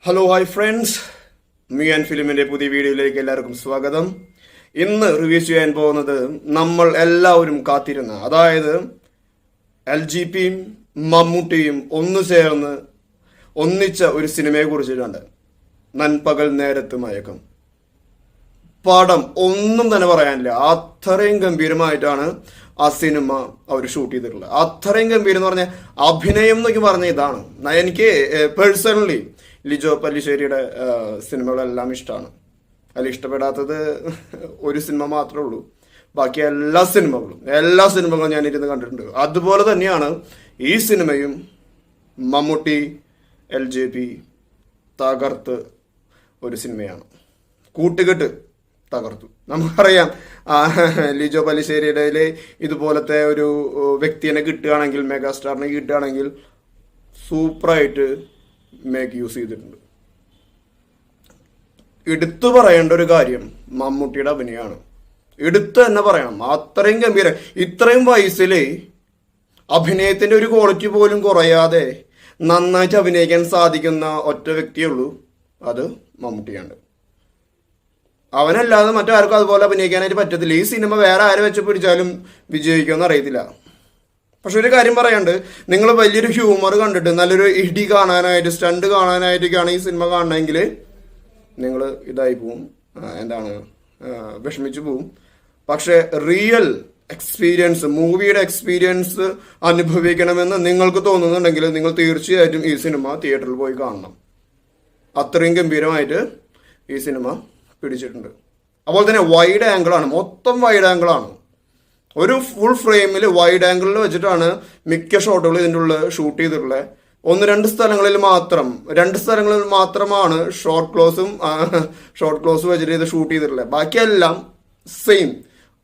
Hello hi friends, me and ഫിലിമിന്റെ പുതിയ വീഡിയോയിലേക്ക് എല്ലാവർക്കും സ്വാഗതം. ഇന്ന് റിവ്യൂ ചെയ്യാൻ പോകുന്നത് നമ്മൾ എല്ലാവരും കാത്തിരുന്ന, അതായത് LGPയും മമ്മൂട്ടിയും ഒന്നു ചേർന്ന് ഒന്നിച്ച ഒരു സിനിമയെ കുറിച്ചിട്ടുണ്ട്. നൻപകൽ നേരത്ത് മയക്കം. പടം ഒന്നും തന്നെ പറയാനില്ല. അത്രയും ഗംഭീരമായിട്ടാണ് ആ സിനിമ അവർ ഷൂട്ട് ചെയ്തിട്ടുള്ളത്. അത്രയും ഗംഭീരം എന്ന് പറഞ്ഞാൽ അഭിനയം എന്നൊക്കെ പറഞ്ഞ ഇതാണ്. എനിക്ക് പേഴ്സണലി ലിജോ പല്ലിശ്ശേരിയുടെ സിനിമകളെല്ലാം ഇഷ്ടമാണ്. അതിൽ ഇഷ്ടപ്പെടാത്തത് ഒരു സിനിമ മാത്രമേ ഉള്ളൂ. ബാക്കി എല്ലാ സിനിമകളും ഞാൻ ഇരുന്ന് കണ്ടിട്ടുണ്ട്. അതുപോലെ തന്നെയാണ് ഈ സിനിമയും. മമ്മൂട്ടി LJP തകർത്ത് ഒരു സിനിമയാണ്. കൂട്ടുകെട്ട് തകർത്തു. നമുക്കറിയാം, ലിജോ പല്ലിശ്ശേരിയുടെ ഇതുപോലത്തെ ഒരു വ്യക്തിയെ കിട്ടുകയാണെങ്കിൽ, മെഗാസ്റ്റാറിനെ കിട്ടുകയാണെങ്കിൽ സൂപ്പറായിട്ട് മേക്ക് യൂസ് ചെയ്തിട്ടുണ്ട്. എടുത്തു പറയേണ്ട ഒരു കാര്യം മമ്മൂട്ടിയുടെ അഭിനയമാണ്. എടുത്തു തന്നെ പറയണം. അത്രയും ഗംഭീരം. ഇത്രയും വയസ്സിൽ അഭിനയത്തിന്റെ ഒരു ക്വാളിറ്റി പോലും കുറയാതെ നന്നായിട്ട് അഭിനയിക്കാൻ സാധിക്കുന്ന ഒറ്റ വ്യക്തിയേ ഉള്ളൂ, അത് മമ്മൂട്ടിയാണ്. അവനല്ലാതെ മറ്റാർക്കും അതുപോലെ അഭിനയിക്കാനായിട്ട് പറ്റത്തില്ല. ഈ സിനിമ വേറെ ആരെ വെച്ച് പിടിച്ചാലും വിജയിക്കുമെന്ന് അറിയത്തില്ല. പക്ഷെ ഒരു കാര്യം പറയാണ്ട്, നിങ്ങൾ വലിയൊരു ഹ്യൂമർ കണ്ടിട്ട് നല്ലൊരു ഇടി കാണാനായിട്ട്, സ്റ്റണ്ട് കാണാനായിട്ടൊക്കെയാണ് ഈ സിനിമ കാണണമെങ്കിൽ നിങ്ങൾ ഇതായി പോവും, വിഷമിച്ചു പോവും. പക്ഷെ റിയൽ എക്സ്പീരിയൻസ്, മൂവിയുടെ എക്സ്പീരിയൻസ് അനുഭവിക്കണമെന്ന് നിങ്ങൾക്ക് തോന്നുന്നുണ്ടെങ്കിൽ നിങ്ങൾ തീർച്ചയായിട്ടും ഈ സിനിമ തിയേറ്ററിൽ പോയി കാണണം. അത്രയും ഗംഭീരമായിട്ട് ഈ സിനിമ പിടിച്ചിട്ടുണ്ട്. അതുപോലെ തന്നെ വൈഡ് ആംഗിളാണ്, മൊത്തം വൈഡ് ആംഗിളാണ്. ഒരു ഫുൾ ഫ്രെയിമിൽ വൈഡ് ആംഗിളിൽ വെച്ചിട്ടാണ് മിക്ക ഷോട്ടുകൾ ഇതിൻ്റെ ഉള്ളിൽ ഷൂട്ട് ചെയ്തിട്ടുള്ളത്. രണ്ട് സ്ഥലങ്ങളിൽ മാത്രമാണ് ഷോർട്ട് ക്ലോസ് വെച്ചിട്ട് ഇത് ഷൂട്ട് ചെയ്തിട്ടുള്ളത്. ബാക്കിയെല്ലാം സെയിം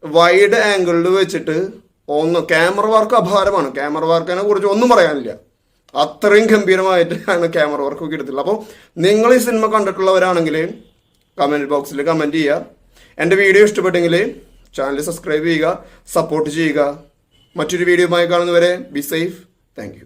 വൈഡ് ആംഗിളിൽ വെച്ചിട്ട് ക്യാമറ വർക്ക് അപാരമാണ്. ക്യാമറ വർക്കിനെ കുറിച്ച് ഒന്നും പറയാനില്ല. അത്രയും ഗംഭീരമായിട്ടാണ് ക്യാമറ വർക്ക് ഒക്കെ എടുത്തിട്ടുള്ളത്. അപ്പോൾ നിങ്ങൾ ഈ സിനിമ കണ്ടിട്ടുള്ളവരാണെങ്കിൽ കമൻറ്റ് ബോക്സിൽ കമൻറ്റ് ചെയ്യുക. എൻ്റെ വീഡിയോ ഇഷ്ടപ്പെട്ടെങ്കിൽ ചാനൽ സബ്സ്ക്രൈബ് ചെയ്യുക, സപ്പോർട്ട് ചെയ്യുക. മറ്റൊരു വീഡിയോയുമായി കാണുന്നവരെ ബി സേഫ്. Thank you.